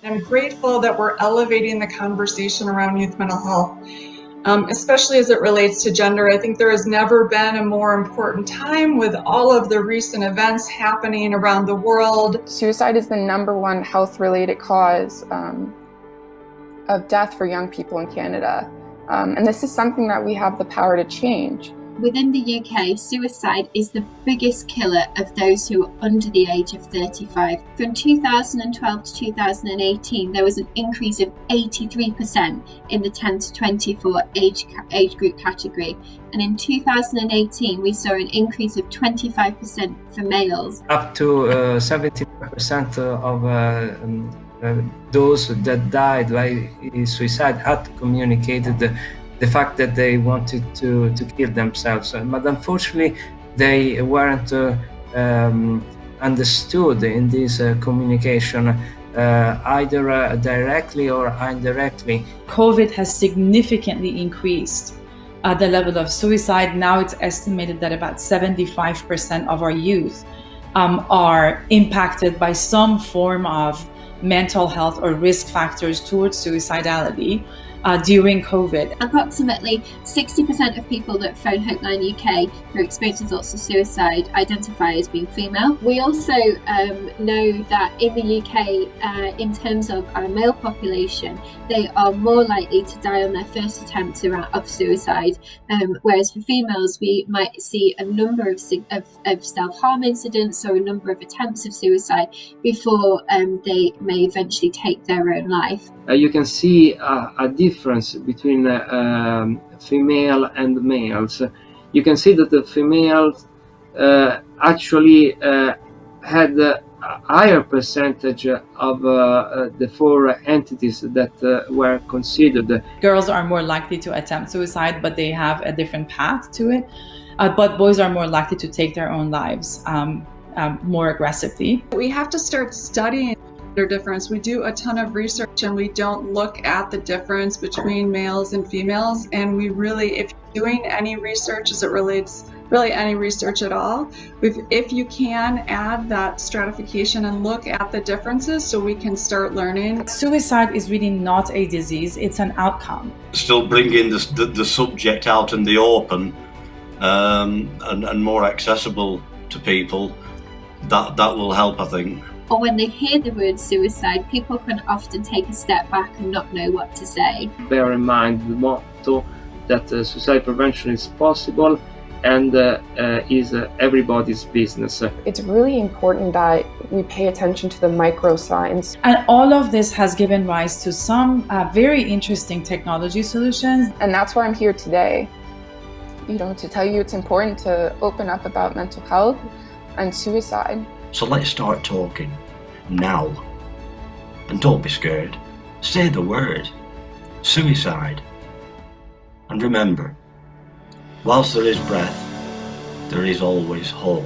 I'm grateful that we're elevating the conversation around youth mental health, especially as it relates to gender. I think there has never been a more important time with all of the recent events happening around the world. Suicide is the #1 health-related cause of death for young people in Canada. And this is something that we have the power to change. Within the UK, suicide is the biggest killer of those who are under the age of 35. From 2012 to 2018, there was an increase of 83% in the 10 to 24 age group category. And in 2018, we saw an increase of 25% for males. Up to 70% of those that died by suicide had communicated the fact that they wanted to kill themselves, but unfortunately they weren't understood in this communication, either directly or indirectly. COVID has significantly increased the level of suicide. Now it's estimated that about 75% of our youth are impacted by some form of mental health or risk factors towards suicidality during COVID. Approximately 60% of people that phone Hopeline UK who are experiencing thoughts of suicide identify as being female. We also know that in the UK, in terms of our male population, they are more likely to die on their first attempt of suicide, whereas for females, we might see a number of self-harm incidents or a number of attempts of suicide before they may eventually take their own life. You can see a difference between female and males. You can see that the females actually had a higher percentage of the 4 entities that were considered. Girls are more likely to attempt suicide, but they have a different path to it. But boys are more likely to take their own lives more aggressively. We have to start studying difference. We do a ton of research and we don't look at the difference between males and females, and we really, if you're doing any research as it relates, really any research at all, if you can add that stratification and look at the differences so we can start learning. Suicide is really not a disease, it's an outcome. Still bringing the subject out in the open and more accessible to people, that will help, I think. Or when they hear the word suicide, people can often take a step back and not know what to say. Bear in mind the motto that suicide prevention is possible and is everybody's business. It's really important that we pay attention to the micro signs. And all of this has given rise to some very interesting technology solutions. And that's why I'm here today, to tell you it's important to open up about mental health and suicide. So let's start talking now. And don't be scared. Say the word. Suicide. And remember, whilst there is breath, there is always hope.